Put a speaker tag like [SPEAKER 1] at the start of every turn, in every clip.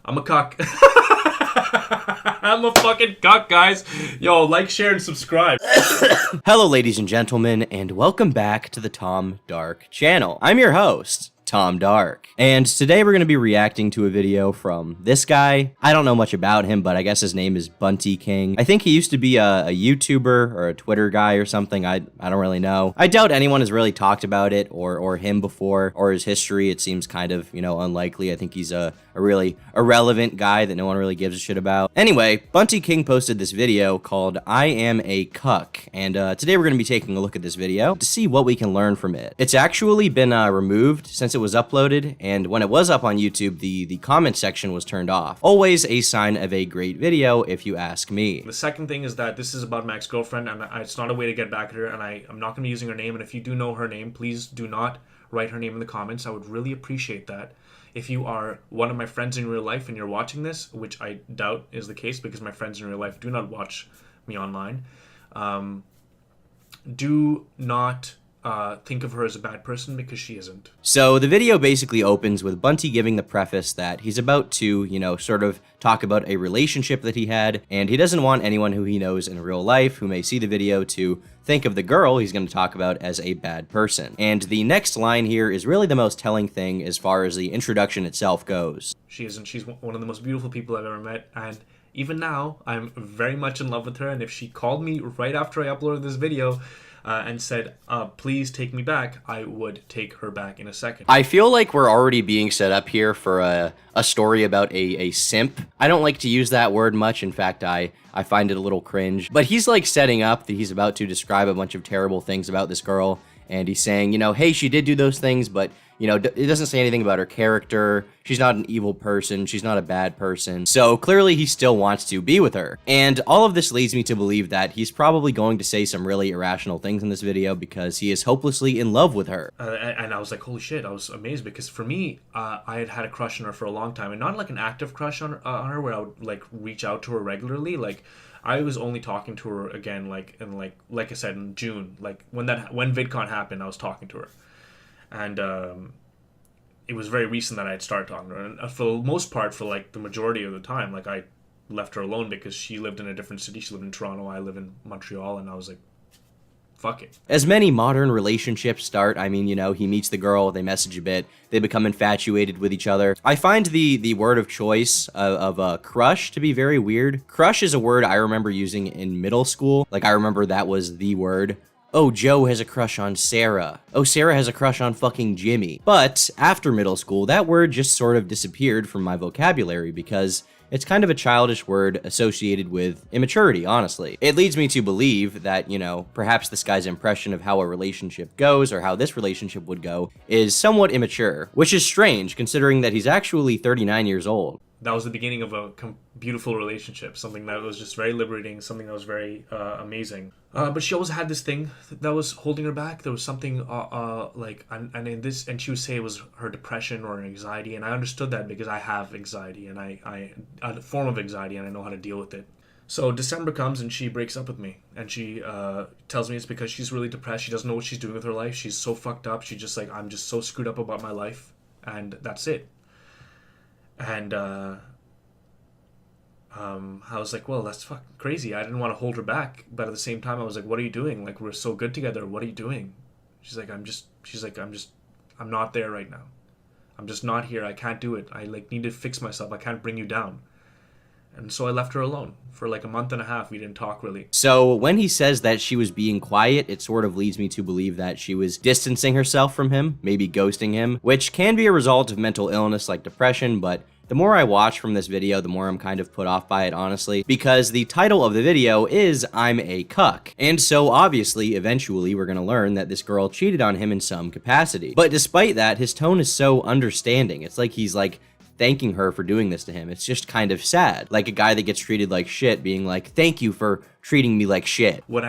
[SPEAKER 1] I'm a cuck. I'm a fucking cuck, guys. Yo, like, share, and subscribe.
[SPEAKER 2] Hello, ladies and gentlemen, and welcome back to the Tom Dark channel. I'm your host, Tom Dark, and today we're going to be reacting to a video from this guy. I don't know much about him, but I guess his name is Bunty King. I think he used to be a YouTuber or a Twitter guy or something. I don't really know. I doubt anyone has really talked about it or him before or his history. It seems kind of, unlikely. I think he's a really irrelevant guy that no one really gives a shit about. Anyway, Bunty King posted this video called I Am a Cuck, and today we're going to be taking a look at this video to see what we can learn from it. It's actually been removed since it was uploaded, and when it was up on YouTube, the comment section was turned off. Always a sign of a great video, if you ask me.
[SPEAKER 1] The second thing is that this is about my ex-girlfriend, and it's not a way to get back at her, and I'm not going to be using her name, and if you do know her name, please do not write her name in the comments. I would really appreciate that. If you are one of my friends in real life and you're watching this, which I doubt is the case because my friends in real life do not watch me online, do not think of her as a bad person, because she isn't.
[SPEAKER 2] So the video basically opens with Bunty giving the preface that he's about to, sort of talk about a relationship that he had, and he doesn't want anyone who he knows in real life who may see the video to think of the girl he's going to talk about as a bad person. And the next line here is really the most telling thing as far as the introduction itself goes.
[SPEAKER 1] She isn't. She's one of the most beautiful people I've ever met, and even now, I'm very much in love with her, and if she called me right after I uploaded this video, and said, please take me back, I would take her back in a second.
[SPEAKER 2] I feel like we're already being set up here for a story about a simp. I don't like to use that word much. In fact, I find it a little cringe. But he's like setting up that he's about to describe a bunch of terrible things about this girl. And he's saying, hey, she did do those things, but, it doesn't say anything about her character. She's not an evil person. She's not a bad person. So clearly he still wants to be with her. And all of this leads me to believe that he's probably going to say some really irrational things in this video because he is hopelessly in love with her.
[SPEAKER 1] And I was like, holy shit, I was amazed because for me, I had a crush on her for a long time, and not like an active crush on her where I would like reach out to her regularly. Like, I was only talking to her again, like I said, in June, like when VidCon happened, I was talking to her, and it was very recent that I had started talking to her. And for the most part, for like the majority of the time, like I left her alone because she lived in a different city. She lived in Toronto. I live in Montreal, and I was like, fuck it.
[SPEAKER 2] As many modern relationships start, I mean, he meets the girl, they message a bit, they become infatuated with each other. I find the word of choice of crush to be very weird. Crush is a word I remember using in middle school. Like, I remember that was the word. Oh, Joe has a crush on Sarah. Oh, Sarah has a crush on fucking Jimmy. But after middle school, that word just sort of disappeared from my vocabulary because it's kind of a childish word associated with immaturity, honestly. It leads me to believe that, perhaps this guy's impression of how a relationship goes or how this relationship would go is somewhat immature, which is strange considering that he's actually 39 years old.
[SPEAKER 1] That was the beginning of a beautiful relationship, something that was just very liberating, something that was very amazing. But she always had this thing that was holding her back. There was something and she would say it was her depression or anxiety, and I understood that because I have anxiety, and I a form of anxiety, and I know how to deal with it. So December comes and she breaks up with me, and she tells me it's because she's really depressed. She doesn't know what she's doing with her life. She's so fucked up. She's just like, I'm just so screwed up about my life, and that's it. And I was like, well, that's fucking crazy. I didn't want to hold her back, but at the same time, I was like, what are you doing? Like, we're so good together. What are you doing? I'm not there right now. I'm just not here. I can't do it. I need to fix myself. I can't bring you down. And so I left her alone for like a month and a half. We didn't talk really.
[SPEAKER 2] So when he says that she was being quiet, it sort of leads me to believe that she was distancing herself from him, maybe ghosting him, which can be a result of mental illness like depression, but the more I watch from this video, the more I'm kind of put off by it, honestly, because the title of the video is I'm a Cuck. And so obviously, eventually, we're gonna learn that this girl cheated on him in some capacity. But despite that, his tone is so understanding. It's like he's like thanking her for doing this to him. It's just kind of sad. Like a guy that gets treated like shit being like, thank you for treating me like shit.
[SPEAKER 1] When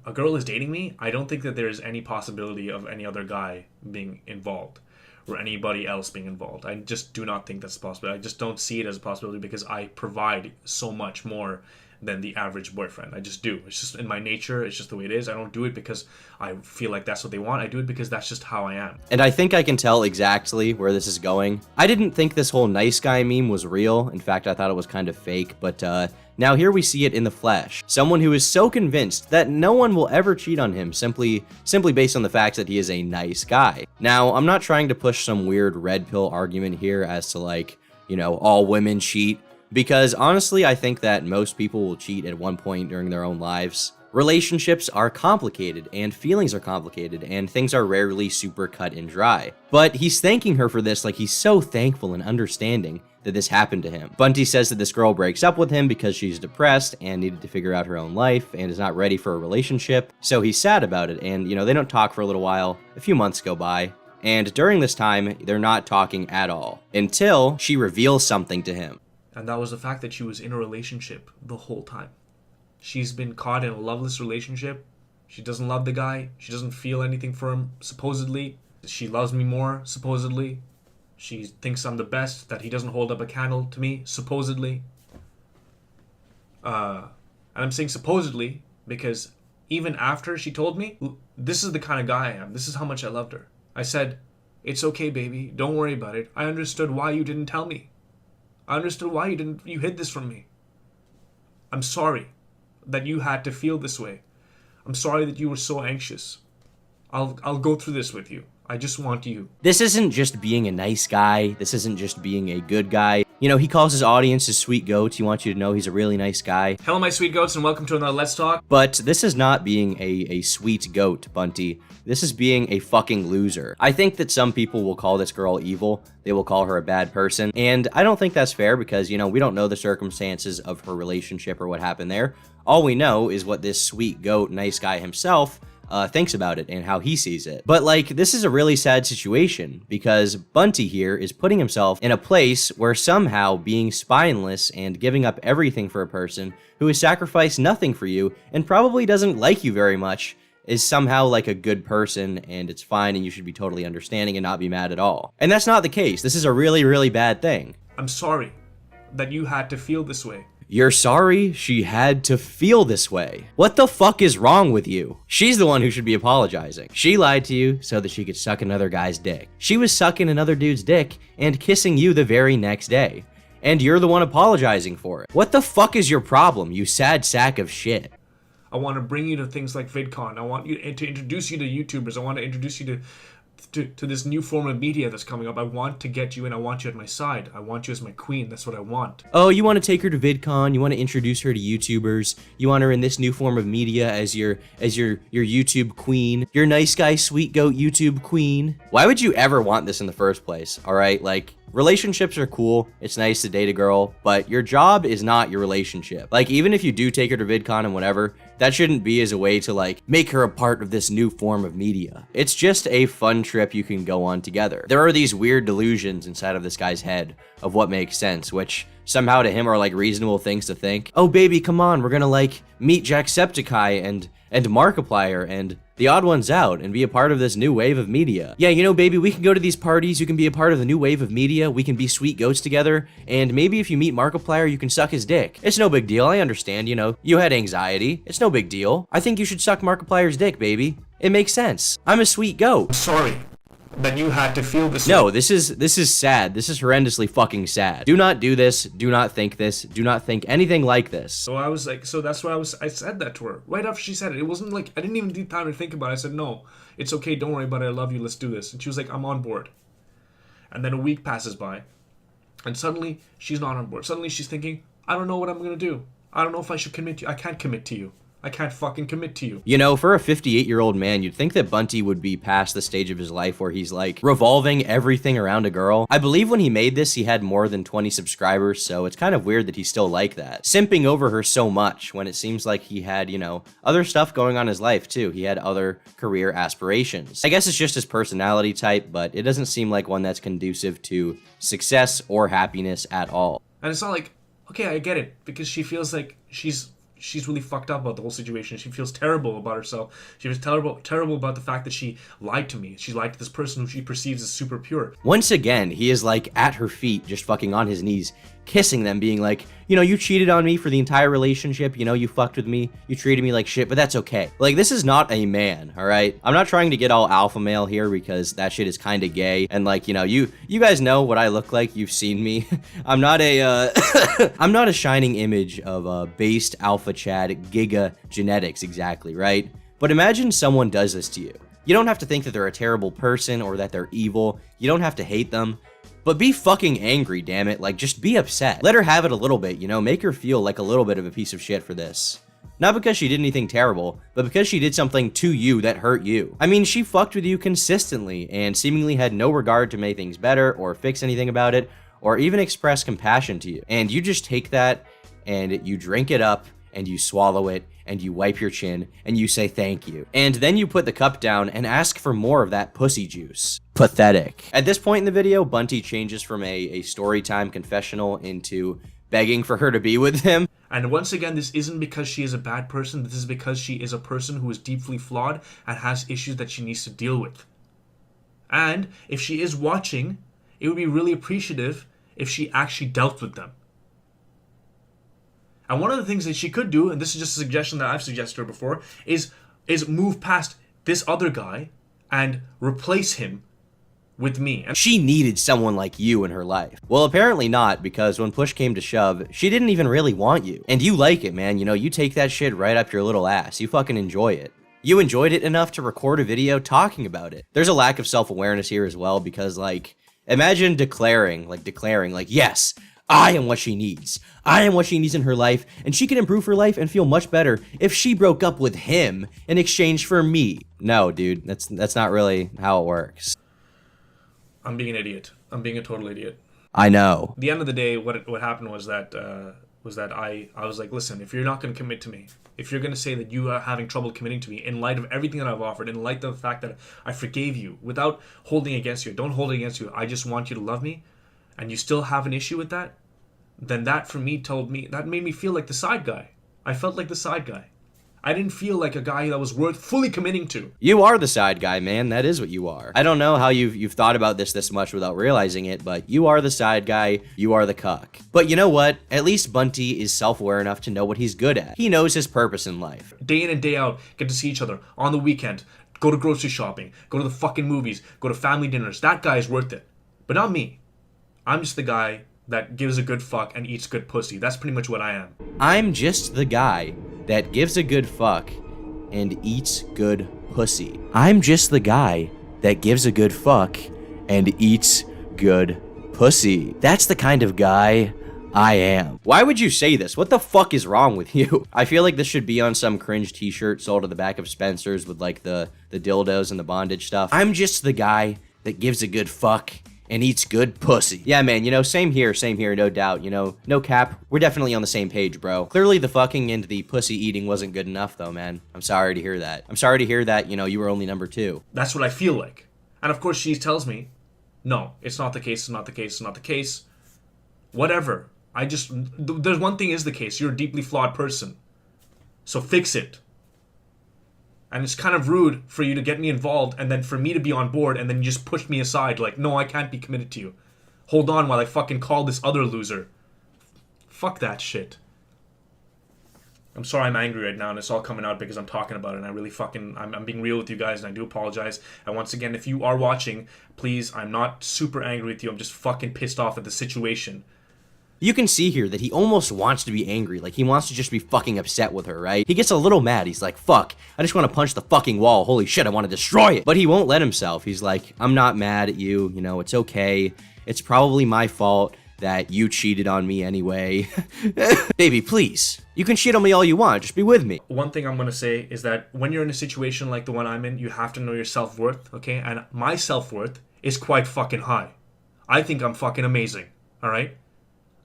[SPEAKER 1] a girl is dating me, I don't think that there is any possibility of any other guy being involved or anybody else being involved. I just do not think that's possible. I just don't see it as a possibility because I provide so much more than the average boyfriend. I just do. It's just in my nature. It's just the way it is. I don't do it because I feel like that's what they want. I do it because that's just how I am.
[SPEAKER 2] And I think I can tell exactly where this is going. I didn't think this whole nice guy meme was real. In fact, I thought it was kind of fake, but now here we see it in the flesh. Someone who is so convinced that no one will ever cheat on him simply based on the fact that he is a nice guy. Now, I'm not trying to push some weird red pill argument here as to like, you know, all women cheat, because honestly, I think that most people will cheat at one point during their own lives. Relationships are complicated, and feelings are complicated, and things are rarely super cut and dry. But he's thanking her for this like he's so thankful and understanding that this happened to him. Bunty says that this girl breaks up with him because she's depressed and needed to figure out her own life and is not ready for a relationship, so he's sad about it, and you know, they don't talk for a little while. A few months go by, and during this time, they're not talking at all, until she reveals something to him.
[SPEAKER 1] And that was the fact that she was in a relationship the whole time. She's been caught in a loveless relationship. She doesn't love the guy. She doesn't feel anything for him, supposedly. She loves me more, supposedly. She thinks I'm the best, that he doesn't hold up a candle to me, supposedly. And I'm saying supposedly because even after she told me, this is the kind of guy I am. This is how much I loved her. I said, it's okay, baby. Don't worry about it. I understood why you didn't tell me. I understood why you hid this from me. I'm sorry that you had to feel this way. I'm sorry that you were so anxious. I'll go through this with you. I just want you.
[SPEAKER 2] This isn't just being a nice guy. This isn't just being a good guy. You know, he calls his audience his sweet goats. He wants you to know he's a really nice guy.
[SPEAKER 1] Hello, my sweet goats, and welcome to another Let's Talk.
[SPEAKER 2] But this is not being a sweet goat, Bunty. This is being a fucking loser. I think that some people will call this girl evil. They will call her a bad person. And I don't think that's fair because, you know, we don't know the circumstances of her relationship or what happened there. All we know is what this sweet goat, nice guy himself thinks about it and how he sees it. But like, this is a really sad situation because Bunty here is putting himself in a place where somehow being spineless and giving up everything for a person who has sacrificed nothing for you and probably doesn't like you very much is somehow like a good person and it's fine and you should be totally understanding and not be mad at all. And that's not the case. This is a really, really bad thing.
[SPEAKER 1] I'm sorry that you had to feel this way.
[SPEAKER 2] You're sorry she had to feel this way. What the fuck is wrong with you? She's the one who should be apologizing. She lied to you so that she could suck another guy's dick. She was sucking another dude's dick and kissing you the very next day. And you're the one apologizing for it. What the fuck is your problem, you sad sack of shit?
[SPEAKER 1] I want to bring you to things like VidCon. I want you to introduce you to YouTubers. I want to introduce you to this new form of media that's coming up. I want to get you in. I want you at my side. I want you as my queen. That's what I want.
[SPEAKER 2] Oh, you want to take her to VidCon? You want to introduce her to YouTubers? You want her in this new form of media as your YouTube queen? Your nice guy, sweet goat YouTube queen? Why would you ever want this in the first place? All right, like, relationships are cool. It's nice to date a girl, but your job is not your relationship. Like, even if you do take her to VidCon and whatever, that shouldn't be as a way to, like, make her a part of this new form of media. It's just a fun trip you can go on together. There are these weird delusions inside of this guy's head of what makes sense, which somehow to him are, like, reasonable things to think. Oh, baby, come on, we're gonna, like, meet Jacksepticeye and Markiplier and the Odd Ones Out and be a part of this new wave of media. Yeah, you know, baby, we can go to these parties, you can be a part of the new wave of media, we can be sweet goats together, and maybe if you meet Markiplier, you can suck his dick. It's no big deal, I understand, you know, you had anxiety. It's no big deal. I think you should suck Markiplier's dick, baby. It makes sense. I'm a sweet goat.
[SPEAKER 1] I'm sorry that you had to feel this.
[SPEAKER 2] No, this is sad. This is horrendously fucking sad. Do not do this. Do not think this. Do not think anything like this.
[SPEAKER 1] So I was like, so that's why I said that to her. Right after she said it. It wasn't like, I didn't even need time to think about it. I said, no, it's okay. Don't worry about it. I love you. Let's do this. And she was like, I'm on board. And then a week passes by. And suddenly, she's not on board. Suddenly, she's thinking, I don't know what I'm going to do. I don't know if I should commit to you. I can't commit to you. I can't fucking commit to you.
[SPEAKER 2] You know, for a 58-year-old man, you'd think that Bunty would be past the stage of his life where he's like revolving everything around a girl. I believe when he made this, he had more than 20 subscribers, so it's kind of weird that he's still like that. Simping over her so much when it seems like he had, you know, other stuff going on in his life too. He had other career aspirations. I guess it's just his personality type, but it doesn't seem like one that's conducive to success or happiness at all.
[SPEAKER 1] And it's not like, okay, I get it, because she feels like she's she's really fucked up about the whole situation. She feels terrible about herself. She feels terrible about the fact that she lied to me. She lied to this person who she perceives as super pure.
[SPEAKER 2] Once again, he is like at her feet, just fucking on his knees, kissing them, being like, you know, you cheated on me for the entire relationship, you know, you fucked with me, you treated me like shit, but that's okay. Like, this is not a man, all right? I'm not trying to get all alpha male here because that shit is kind of gay, and like, you know, you guys know what I look like, you've seen me. I'm not a, I'm not a shining image of based alpha Chad giga genetics exactly, right? But imagine someone does this to you. You don't have to think that they're a terrible person or that they're evil. You don't have to hate them. But be fucking angry, damn it. Like, just be upset. Let her have it a little bit, you know? Make her feel like a little bit of a piece of shit for this. Not because she did anything terrible, but because she did something to you that hurt you. I mean, she fucked with you consistently and seemingly had no regard to make things better or fix anything about it or even express compassion to you. And you just take that and you drink it up and you swallow it and you wipe your chin and you say thank you. And then you put the cup down and ask for more of that pussy juice. Pathetic. At this point in the video, Bunty changes from a storytime confessional into begging for her to be with him.
[SPEAKER 1] And once again, this isn't because she is a bad person. This is because she is a person who is deeply flawed and has issues that she needs to deal with. And if she is watching, it would be really appreciative if she actually dealt with them. And one of the things that she could do, and this is just a suggestion that I've suggested her before, is move past this other guy and replace him with me. And
[SPEAKER 2] she needed someone like you in her life. Well, apparently not, because when push came to shove, she didn't even really want you. And you like it, man. You know, you take that shit right up your little ass. You fucking enjoy it. You enjoyed it enough to record a video talking about it. There's a lack of self-awareness here as well, because, like, imagine declaring, yes, I am what she needs. I am what she needs in her life, and she can improve her life and feel much better if she broke up with him in exchange for me. No, dude, that's not really how it works.
[SPEAKER 1] I'm being an idiot. I'm being a total idiot.
[SPEAKER 2] I know.
[SPEAKER 1] At the end of the day, what happened was that I was like, listen, if you're not going to commit to me, if you're going to say that you are having trouble committing to me in light of everything that I've offered, in light of the fact that I forgave you without holding against you, don't hold it against you, I just want you to love me, and you still have an issue with that, then that for me that made me feel like the side guy. I felt like the side guy. I didn't feel like a guy that was worth fully committing to.
[SPEAKER 2] You are the side guy, man. That is what you are. I don't know how you've thought about this much without realizing it, but you are the side guy. You are the cuck. But you know what? At least Bunty is self-aware enough to know what he's good at. He knows his purpose in life.
[SPEAKER 1] Day in and day out, get to see each other on the weekend, go to grocery shopping, go to the fucking movies, go to family dinners. That guy is worth it. But not me. I'm just the guy that gives a good fuck and eats good pussy. That's pretty much what I am.
[SPEAKER 2] I'm just the guy that gives a good fuck and eats good pussy. I'm just the guy that gives a good fuck and eats good pussy. That's the kind of guy I am. Why would you say this? What the fuck is wrong with you? I feel like this should be on some cringe t-shirt sold at the back of Spencer's with like the dildos and the bondage stuff. I'm just the guy that gives a good fuck and eats good pussy. Yeah, man, you know, same here, no doubt, you know, no cap. We're definitely on the same page, bro. Clearly the fucking and the pussy eating wasn't good enough, though, man. I'm sorry to hear that. I'm sorry to hear that, you know, you were only number 2.
[SPEAKER 1] That's what I feel like. And of course she tells me, no, it's not the case, it's not the case, it's not the case. Whatever. There's one thing is the case. You're a deeply flawed person. So fix it. And it's kind of rude for you to get me involved and then for me to be on board and then you just push me aside like, no, I can't be committed to you. Hold on while I fucking call this other loser. Fuck that shit. I'm sorry I'm angry right now and it's all coming out because I'm talking about it and I really fucking, I'm being real with you guys and I do apologize. And once again, if you are watching, please, I'm not super angry with you. I'm just fucking pissed off at the situation.
[SPEAKER 2] You can see here that he almost wants to be angry, like he wants to just be fucking upset with her, right? He gets a little mad, he's like, fuck, I just want to punch the fucking wall, holy shit, I want to destroy it. But he won't let himself, he's like, I'm not mad at you, you know, it's okay. It's probably my fault that you cheated on me anyway. Baby, please, you can cheat on me all you want, just be with me.
[SPEAKER 1] One thing I'm going to say is that when you're in a situation like the one I'm in, you have to know your self-worth, okay? And my self-worth is quite fucking high. I think I'm fucking amazing, alright?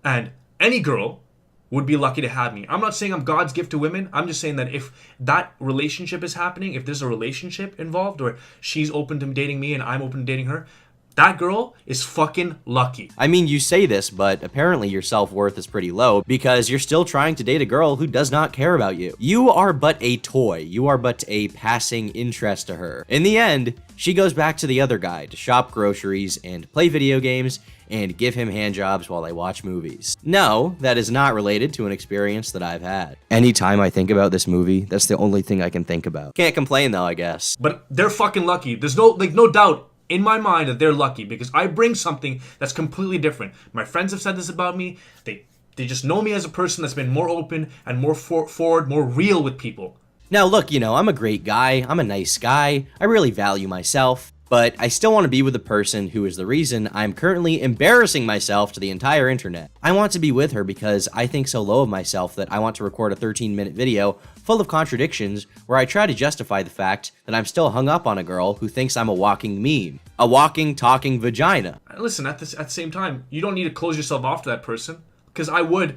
[SPEAKER 1] And any girl would be lucky to have me. I'm not saying I'm God's gift to women. I'm just saying that if that relationship is happening, if there's a relationship involved or she's open to dating me and I'm open to dating her, That girl is fucking lucky.
[SPEAKER 2] I mean, you say this, but apparently your self-worth is pretty low because you're still trying to date a girl who does not care about you. You are but a toy. You are but a passing interest to her. In the end, she goes back to the other guy to shop groceries and play video games and give him handjobs while they watch movies. No, that is not related to an experience that I've had. Anytime I think about this movie, that's the only thing I can think about. Can't complain though, I guess.
[SPEAKER 1] But they're fucking lucky. There's no doubt in my mind that they're lucky because I bring something that's completely different. My friends have said this about me. They just know me as a person that's been more open and more forward, more real with people.
[SPEAKER 2] Now look, you know, I'm a great guy. I'm a nice guy. I really value myself. But I still want to be with a person who is the reason I'm currently embarrassing myself to the entire internet. I want to be with her because I think so low of myself that I want to record a 13-minute video full of contradictions where I try to justify the fact that I'm still hung up on a girl who thinks I'm a walking meme. A walking, talking vagina.
[SPEAKER 1] Listen, at the same time, you don't need to close yourself off to that person because I would,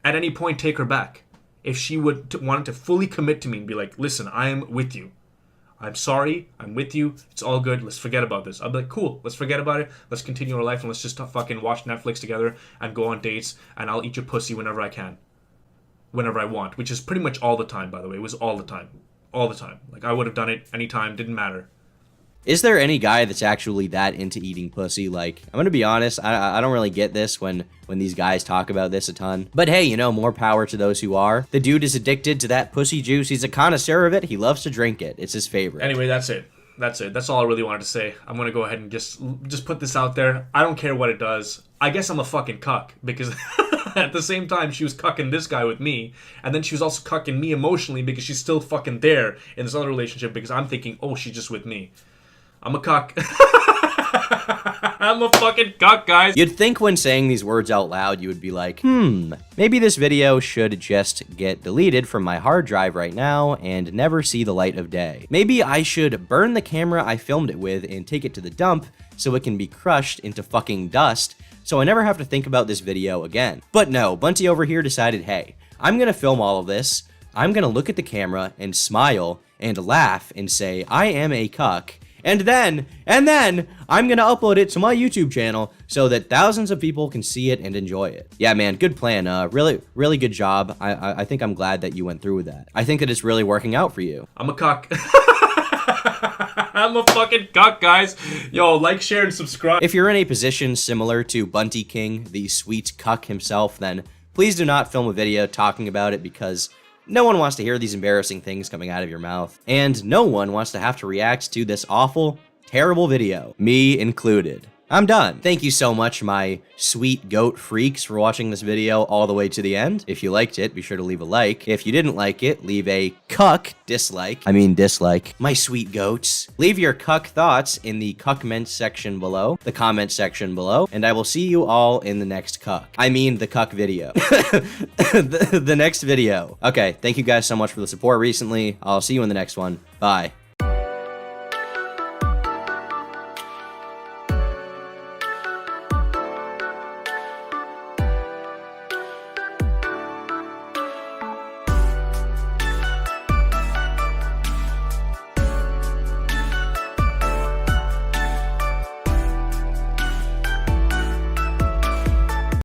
[SPEAKER 1] at any point, take her back. If she wanted to fully commit to me and be like, listen, I am with you. I'm sorry, I'm with you, it's all good, let's forget about this. I'll be like, cool, let's forget about it, let's continue our life and let's just fucking watch Netflix together and go on dates and I'll eat your pussy whenever I can. Whenever I want, which is pretty much all the time, by the way. It was all the time. All the time. Like, I would have done it anytime, didn't matter.
[SPEAKER 2] Is there any guy that's actually that into eating pussy? Like, I'm gonna be honest, I don't really get this when these guys talk about this a ton. But hey, you know, more power to those who are. The dude is addicted to that pussy juice. He's a connoisseur of it. He loves to drink it. It's his favorite.
[SPEAKER 1] Anyway, that's it. That's all I really wanted to say. I'm gonna go ahead and just put this out there. I don't care what it does. I guess I'm a fucking cuck because at the same time she was cucking this guy with me, and then she was also cucking me emotionally because she's still fucking there in this other relationship because I'm thinking, oh, she's just with me. I'm a cuck. I'm a fucking cuck, guys.
[SPEAKER 2] You'd think when saying these words out loud, you would be like, maybe this video should just get deleted from my hard drive right now and never see the light of day. Maybe I should burn the camera I filmed it with and take it to the dump so it can be crushed into fucking dust so I never have to think about this video again. But no, Bunty over here decided, hey, I'm gonna film all of this, I'm gonna look at the camera and smile and laugh and say, I am a cuck. And then, I'm gonna upload it to my YouTube channel so that thousands of people can see it and enjoy it. Yeah, man, good plan. Really good job. I think I'm glad that you went through with that. I think that it's really working out for you.
[SPEAKER 1] I'm a cuck. I'm a fucking cuck, guys. Yo, like, share, and subscribe.
[SPEAKER 2] If you're in a position similar to Bunty King, the sweet cuck himself, then please do not film a video talking about it because no one wants to hear these embarrassing things coming out of your mouth. And no one wants to have to react to this awful, terrible video, me included. I'm done. Thank you so much, my sweet goat freaks, for watching this video all the way to the end. If you liked it, be sure to leave a like. If you didn't like it, leave a cuck dislike. My sweet goats. Leave your cuck thoughts in the cuckment section below, the comment section below, and I will see you all in the next cuck. The cuck video. the next video. Okay, thank you guys so much for the support recently. I'll see you in the next one. Bye.